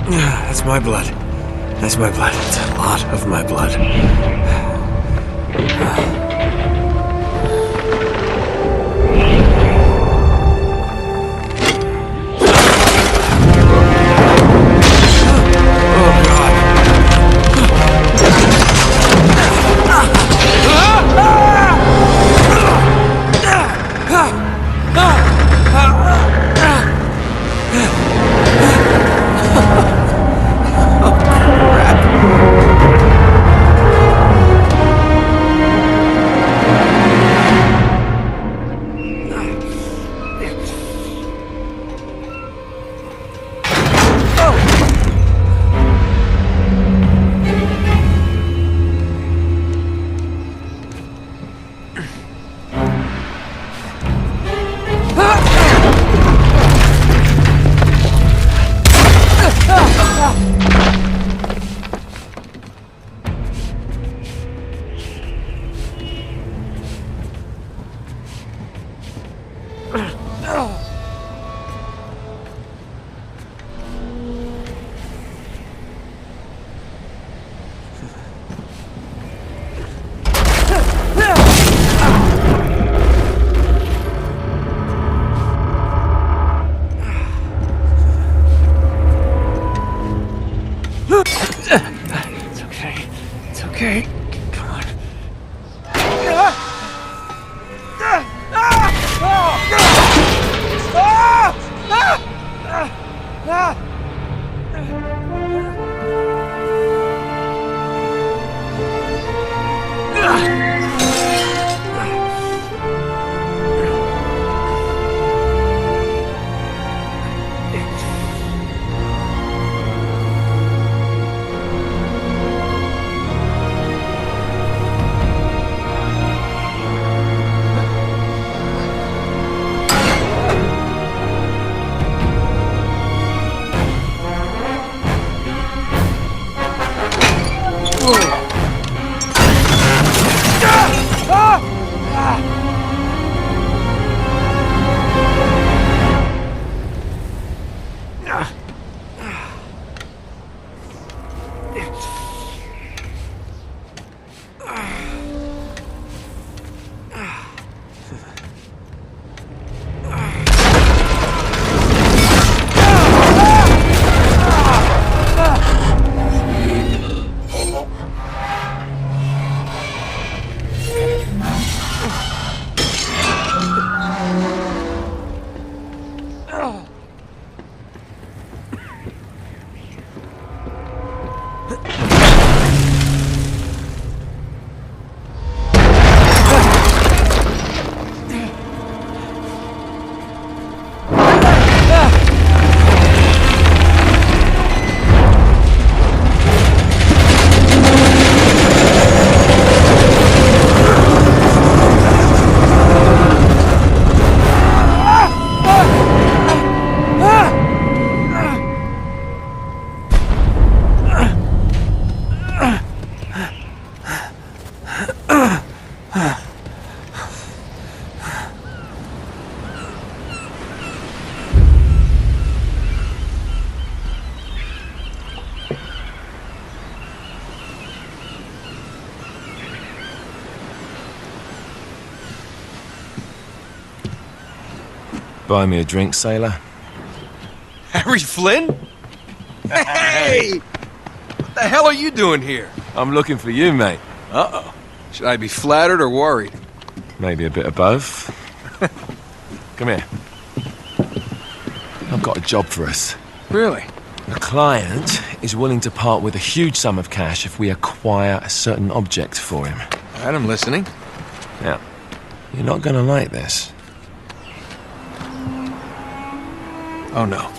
That's my blood. That's my blood. It's a lot of my blood. Okay, come on. Buy me a drink, sailor. Harry Flynn? Hey! What the hell are you doing here? I'm looking for you, mate. Uh-oh. Should I be flattered or worried? Maybe a bit of both. Come here. I've got a job for us. Really? A client is willing to part with a huge sum of cash if we acquire a certain object for him. All right, I'm listening. Now, you're not gonna like this. Oh, no.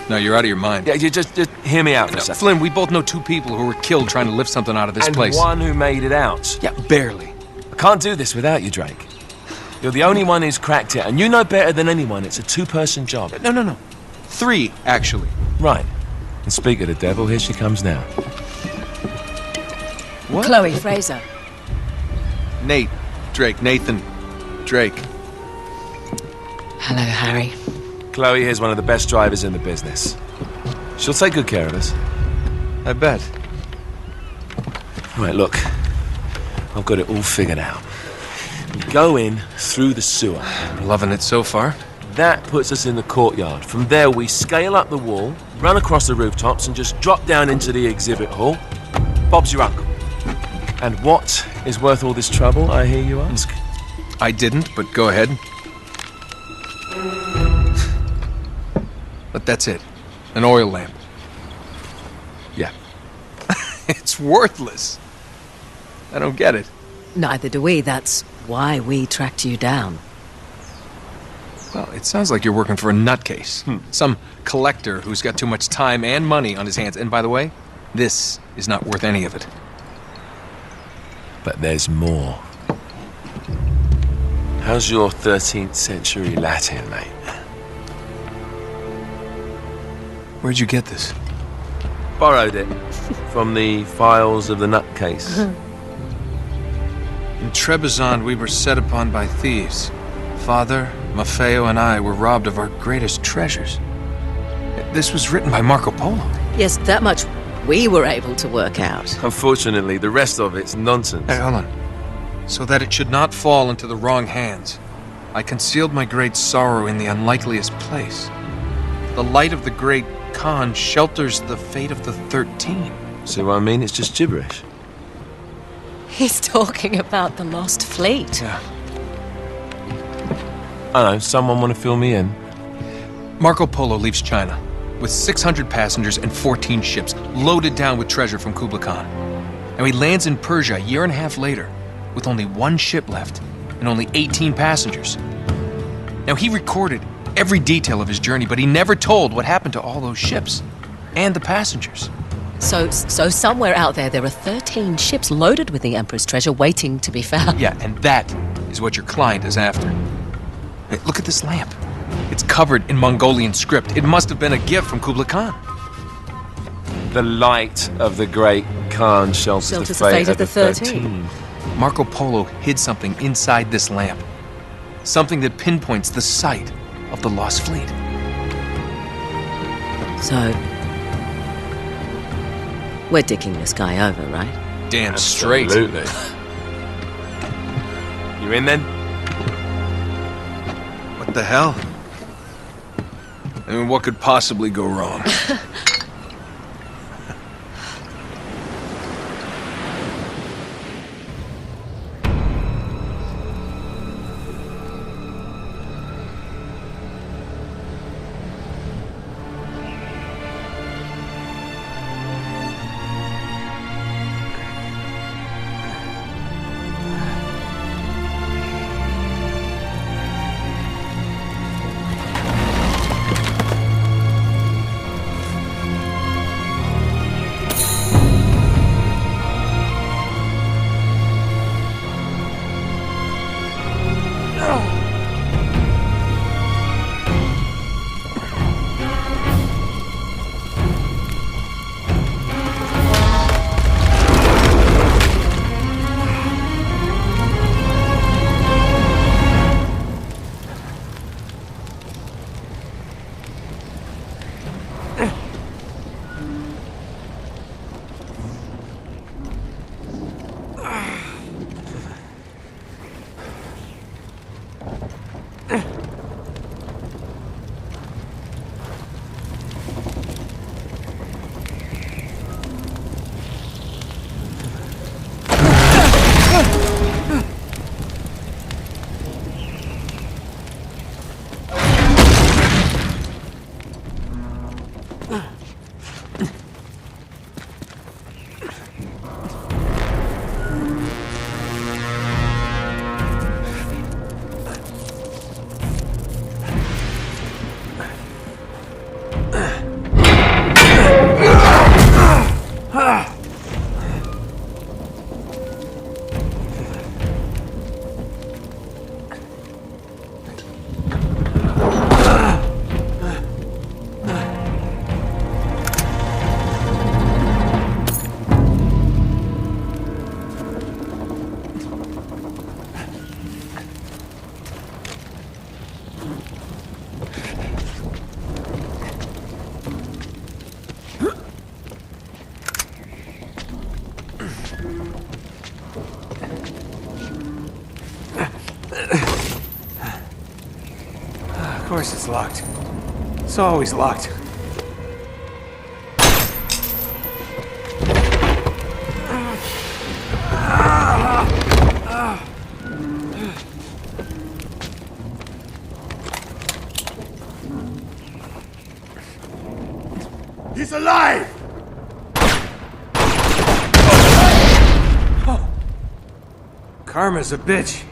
No, you're out of your mind. Yeah, you just hear me out for a second. Flynn, we both know two people who were killed trying to lift something out of this place. And one who made it out. Yeah, barely. I can't do this without you, Drake. You're the only one who's cracked it, and you know better than anyone it's a two-person job. No. 3, actually. Right. And speak of the devil, here she comes now. What? Chloe Fraser. Nate. Drake. Nathan. Drake. Hello, Harry. Chloe here's one of the best drivers in the business. She'll take good care of us. I bet. Right, look. I've got it all figured out. We go in through the sewer. I'm loving it so far. That puts us in the courtyard. From there, we scale up the wall, run across the rooftops, and just drop down into the exhibit hall. Bob's your uncle. And what is worth all this trouble, I hear you ask? I didn't, but go ahead. But that's it. An oil lamp. Yeah. It's worthless. I don't get it. Neither do we. That's why we tracked you down. Well, it sounds like you're working for a nutcase. Some collector who's got too much time and money on his hands. And by the way, this is not worth any of it. But there's more. How's your 13th century Latin, mate? Where'd you get this? Borrowed it from the files of the nutcase. In Trebizond, we were set upon by thieves. Father, Maffeo, and I were robbed of our greatest treasures. This was written by Marco Polo. Yes, that much we were able to work out. Unfortunately, the rest of it's nonsense. Hey, hold on. So that it should not fall into the wrong hands, I concealed my great sorrow in the unlikeliest place. The light of the great Khan shelters the fate of the 13. See what I mean? It's just gibberish. He's talking about the lost fleet. Yeah. I know, someone want to fill me in? Marco Polo leaves China with 600 passengers and 14 ships loaded down with treasure from Kublai Khan. And he lands in Persia a year and a half later with only one ship left and only 18 passengers. Now, he recorded every detail of his journey, but he never told what happened to all those ships and the passengers. So somewhere out there are 13 ships loaded with the Emperor's treasure waiting to be found. Yeah, and that is what your client is after. Hey, look at this lamp. It's covered in Mongolian script. It must have been a gift from Kublai Khan. The light of the great Khan shelters the fate of the 13. Marco Polo hid something inside this lamp. Something that pinpoints the site of the lost fleet. So, we're dicking this guy over, right? Damn straight. Absolutely. You in then? What the hell? I mean, what could possibly go wrong? course it's locked. It's always locked. He's alive! Karma's a bitch.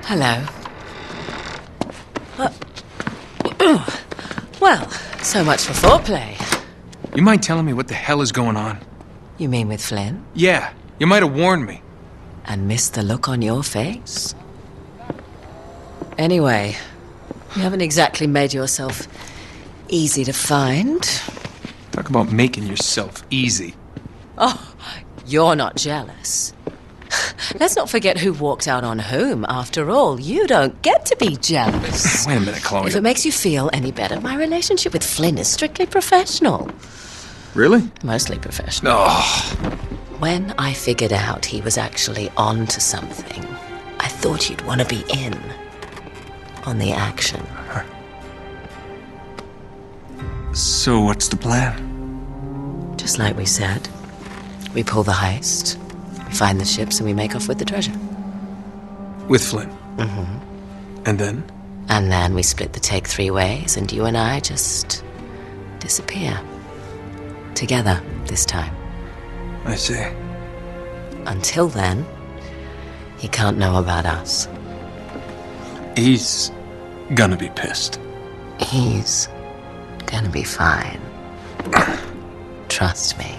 Hello. Well, so much for foreplay. You mind telling me what the hell is going on? You mean with Flynn? Yeah, you might have warned me. And missed the look on your face? Anyway, you haven't exactly made yourself easy to find. Talk about making yourself easy. Oh, you're not jealous. Let's not forget who walked out on whom. After all, you don't get to be jealous. Wait a minute, Chloe. If it makes you feel any better, my relationship with Flynn is strictly professional. Really? Mostly professional. Oh. When I figured out he was actually on to something, I thought you'd want to be in on the action. So what's the plan? Just like we said. We pull the heist, we find the ships, and we make off with the treasure. With Flynn? Mm-hmm. And then? And then we split the take 3 ways, and you and I just disappear. Together, this time. I see. Until then, he can't know about us. He's gonna be pissed. He's gonna be fine. Trust me.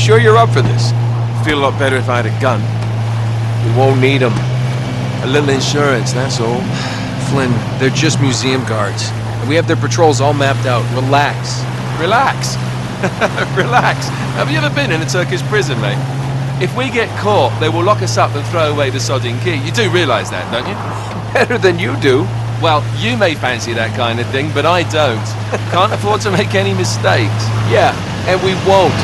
Sure you're up for this? Feel a lot better if I had a gun. We won't need them. A little insurance, that's all. Flynn, they're just museum guards. And we have their patrols all mapped out. Relax. Relax. Relax. Have you ever been in a Turkish prison, mate? If we get caught, they will lock us up and throw away the sodding key. You do realise that, don't you? Better than you do. Well, you may fancy that kind of thing, but I don't. Can't afford to make any mistakes. Yeah, and we won't.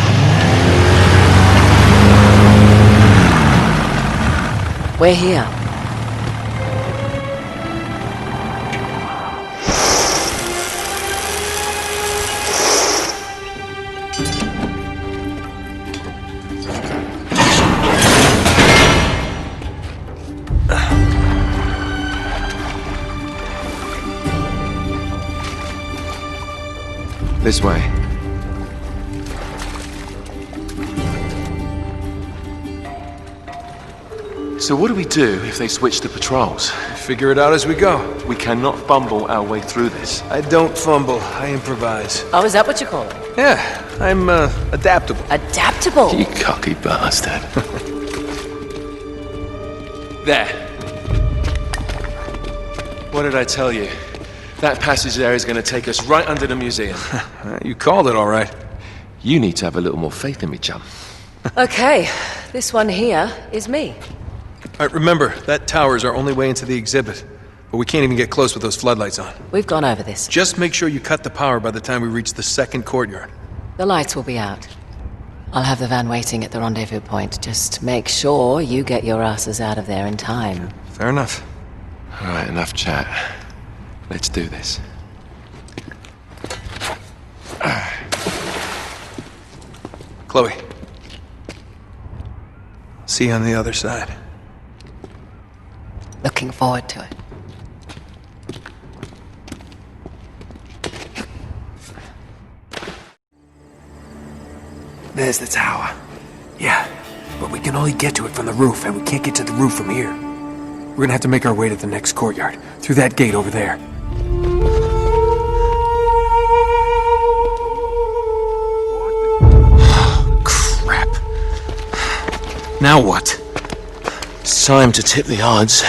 We're here. This way. So what do we do if they switch the patrols? Figure it out as we go. We cannot fumble our way through this. I don't fumble, I improvise. Oh, is that what you call it? Yeah, I'm adaptable. Adaptable? You cocky bastard. There. What did I tell you? That passage there is going to take us right under the museum. You called it all right. You need to have a little more faith in me, chum. Okay, this one here is me. All right, remember, that tower is our only way into the exhibit. But we can't even get close with those floodlights on. We've gone over this. Just make sure you cut the power by the time we reach the second courtyard. The lights will be out. I'll have the van waiting at the rendezvous point. Just make sure you get your asses out of there in time. Fair enough. All right, enough chat. Let's do this. Chloe. See you on the other side. Looking forward to it. There's the tower. Yeah, but we can only get to it from the roof, and we can't get to the roof from here. We're gonna have to make our way to the next courtyard, through that gate over there. Now what? It's time to tip the odds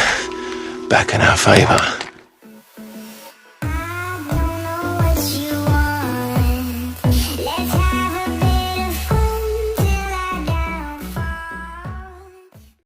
back in our favor.